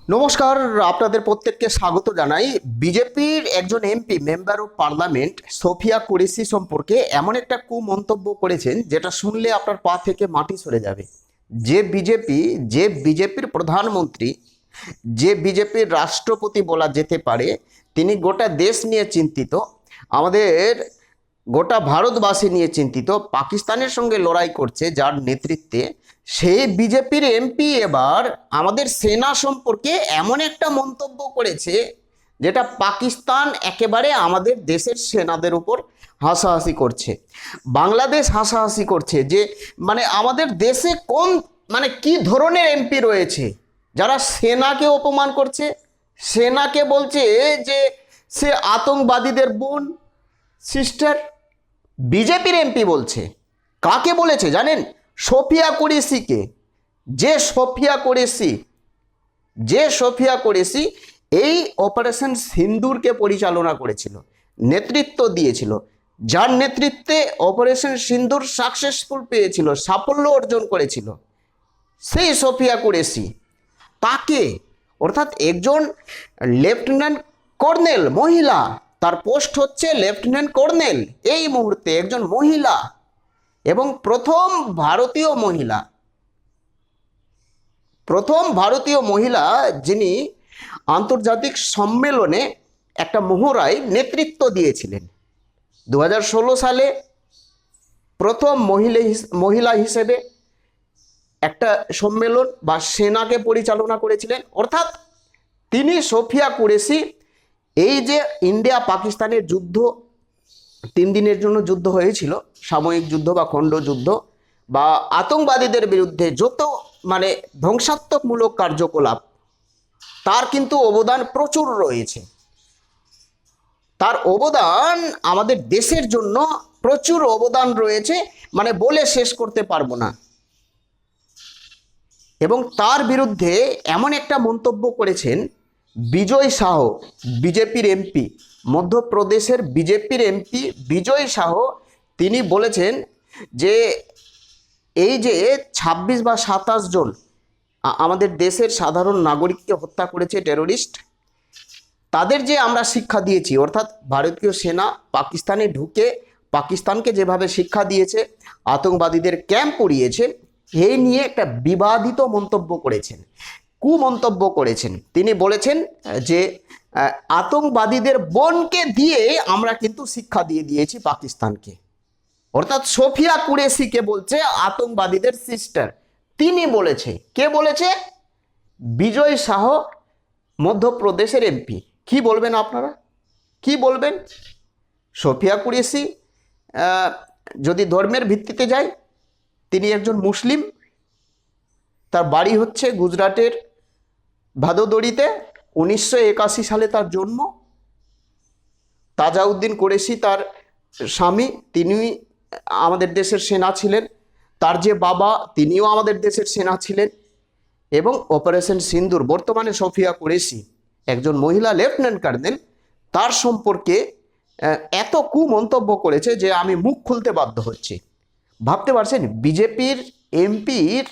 নমস্কার, আপনাদের প্রত্যেককে স্বাগত জানাই। বিজেপির একজন MP member of parliament Sofiya Qureshi সম্পর্কে এমন একটা কুমন্তব্য করেছেন যেটা শুনলে আপনার পা থেকে মাটি সরে যাবে। যে বিজেপির প্রধানমন্ত্রী, যে বিজেপির রাষ্ট্রপতি বলা যেতে পারে, তিনি গোটা দেশ নিয়ে চিন্তিত, আমাদের গোটা ভারতবাসী নিয়ে চিন্তিত, পাকিস্তানের সঙ্গে লড়াই করছে যার নেতৃত্বে, সেই বিজেপির এমপি এবার আমাদের সেনা সম্পর্কে এমন একটা মন্তব্য করেছে যেটা পাকিস্তান একেবারে আমাদের দেশের সেনাদের উপর হাসাহাসি করছে, বাংলাদেশ হাসাহাসি করছে যে মানে আমাদের দেশে কোন মানে কি ধরনের এমপি রয়েছে যারা সেনাকে অপমান করছে, সেনাকে বলছে যে সে আতঙ্কবাদীদের বোন, সিস্টার। বিজেপির এমপি বলছে, কাকে বলেছে জানেন? সোফিয়া কুরেশিকে। যে সোফিয়া কুরেশি যে সোফিয়া কুরেশি এই অপারেশন সিন্দুরকে পরিচালনা করেছিল, নেতৃত্ব দিয়েছিল, যার নেতৃত্বে অপারেশন সিন্দুর সাকসেসফুল পেয়েছিল, সাফল্য অর্জন করেছিল, সেই সোফিয়া কুরেশি, তাকে, অর্থাৎ একজন লেফটেন্যান্ট কর্নেল মহিলা, তার পোস্ট হচ্ছে লেফটেন্যান্ট কর্নেল, এই মুহূর্তে একজন মহিলা এবং প্রথম ভারতীয় মহিলা যিনি আন্তর্জাতিক সম্মেলনে একটা মহড়ায় নেতৃত্ব দিয়েছিলেন। 2016 সালে প্রথম মহিলা হিসেবে একটা সম্মেলন বা সেনাকে পরিচালনা করেছিলেন। অর্থাৎ তিনি সোফিয়া কুরেশি এই যে ইন্ডিয়া পাকিস্তানের যুদ্ধ, 3 দিনের জন্য যুদ্ধ হয়েছিল, সাময়িক যুদ্ধ বা খণ্ড যুদ্ধ, বা আতঙ্কবাদীদের বিরুদ্ধে যত মানে ধ্বংসাত্মকমূলক কার্যকলাপ, তার কিন্তু অবদান প্রচুর রয়েছে। তার অবদান আমাদের দেশের জন্য প্রচুর অবদান রয়েছে, মানে বলে শেষ করতে পারবো না। এবং তার বিরুদ্ধে এমন একটা মন্তব্য করেছেন বিজয় শাহ, বিজেপির এমপি, মধ্যপ্রদেশের বিজেপির এমপি বিজয় শাহ। তিনি বলেছেন যে এই যে 26 বা 27 জন আমাদের দেশের সাধারণ নাগরিককে হত্যা করেছে টেরোরিস্ট, তাদের যে আমরা শিক্ষা দিয়েছি, অর্থাৎ ভারতীয় সেনা পাকিস্তানে ঢুকে পাকিস্তানকে যেভাবে শিক্ষা দিয়েছে, আতঙ্কবাদীদের ক্যাম্প পুড়িয়েছে, এই নিয়ে একটা বিবাদিত মন্তব্য করেছেন, কুমন্তব্য করেছেন। তিনি বলেছেন যে আতঙ্কবাদীদের বোনকে দিয়ে আমরা কিন্তু শিক্ষা দিয়ে দিয়েছি পাকিস্তানকে। অর্থাৎ সোফিয়া কুরেশিকে বলছে আতঙ্কবাদীদের সিস্টার। তিনি বলেছে, কে বলেছে? বিজয় শাহ, মধ্যপ্রদেশের এমপি। কি বলবেন আপনারা? কি বলবেন? সোফিয়া কুরেশি যদি ধর্মের ভিত্তিতে যায়, তিনি একজন মুসলিম, তার বাড়ি হচ্ছে গুজরাটের ভাদোদরিতে, 1981 সালে তার জন্ম। তাজাউদ্দিন কুরেশি তার স্বামী, তিনি আমাদের দেশের সেনা ছিলেন। তার যে বাবা, তিনিও আমাদের দেশের সেনা ছিলেন। এবং অপারেশন সিন্দুর, বর্তমানে সোফিয়া কুরেশি একজন মহিলা লেফটেন্যান্ট কর্নেল, তার সম্পর্কে এত কুমন্তব্য করেছে যে আমি মুখ খুলতে বাধ্য হচ্ছি। ভাবতে পারছেন বিজেপির এমপির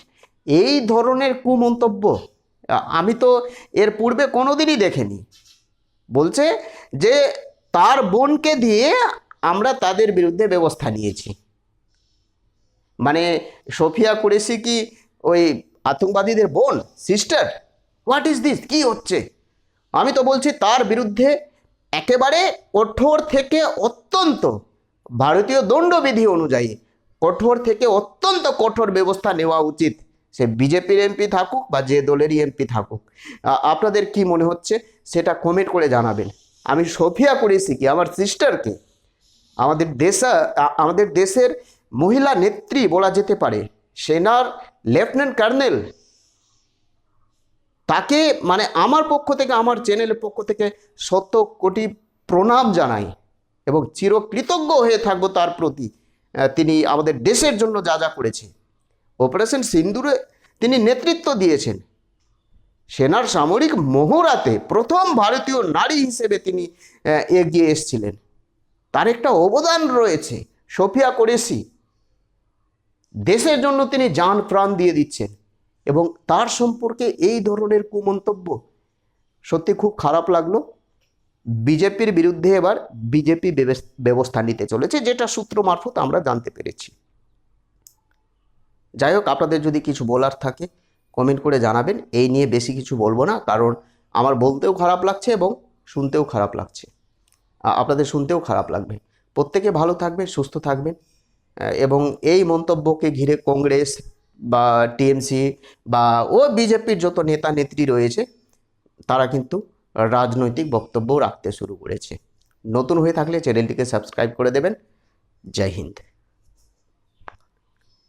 এই ধরনের কুমন্তব্য? আমি তো এর পূর্বে কোনোদিনই দেখিনি। বলছে যে তার বোনকে দিয়ে আমরা তাদের বিরুদ্ধে ব্যবস্থা নিয়েছি। মানে সোফিয়া কুরেশি কি ওই আতঙ্কবাদীদের বোন, সিস্টার? What is this? কি হচ্ছে? আমি তো বলছি তার বিরুদ্ধে একেবারে কঠোর থেকে অত্যন্ত, ভারতীয় দণ্ডবিধি অনুযায়ী কঠোর থেকে অত্যন্ত কঠোর ব্যবস্থা নেওয়া উচিত, সে বিজেপির এমপি থাকুক বা যে দলেরই এমপি থাকুক। আপনাদের কি মনে হচ্ছে সেটা কমেন্ট করে জানাবেন। আমি সোফিয়া কুরেশিকে, আমার সিস্টারকে, আমাদের দেশের মহিলা নেত্রী বলা যেতে পারে, সেনার লেফটেন্যান্ট কর্নেল, তাকে মানে আমার পক্ষ থেকে, আমার চ্যানেলের পক্ষ থেকে 100 কোটি প্রণাম জানাই এবং চিরকৃতজ্ঞ হয়ে থাকবো তার প্রতি। তিনি আমাদের দেশের জন্য যা যা করেছে, অপারেশন সিন্দুরে তিনি নেতৃত্ব দিয়েছেন, সেনার সামরিক মহড়াতে প্রথম ভারতীয় নারী হিসেবে তিনি এগিয়ে এসেছিলেন। তার একটা অবদান রয়েছে। সোফিয়া কুরেশি দেশের জন্য তিনি জান প্রাণ দিয়ে দিচ্ছেন, এবং তার সম্পর্কে এই ধরনের কুমন্তব্য, সত্যি খুব খারাপ লাগলো। বিজেপির বিরুদ্ধে এবার বিজেপি ব্যবস্থা নিতে চলেছে, যেটা সূত্র মারফত আমরা জানতে পেরেছি। যাই হোক, আপনাদের যদি কিছু বলার থাকে কমেন্ট করে জানাবেন। এই নিয়ে বেশি কিছু বলবো না, কারণ আমার বলতেও খারাপ লাগছে এবং শুনতেও খারাপ লাগছে, আপনাদের শুনতেও খারাপ লাগবে। প্রত্যেকে ভালো থাকবেন, সুস্থ থাকবেন, এবং এই মন্তব্যকে ঘিরে কংগ্রেস বা টিএমসি বা বিজেপির যত নেতা নেত্রী রয়েছে তারা কিন্তু রাজনৈতিক বক্তব্য রাখতে শুরু করেছে। নতুন হয়ে থাকলে চ্যানেলটিকে সাবস্ক্রাইব করে দেবেন। জয় হিন্দ।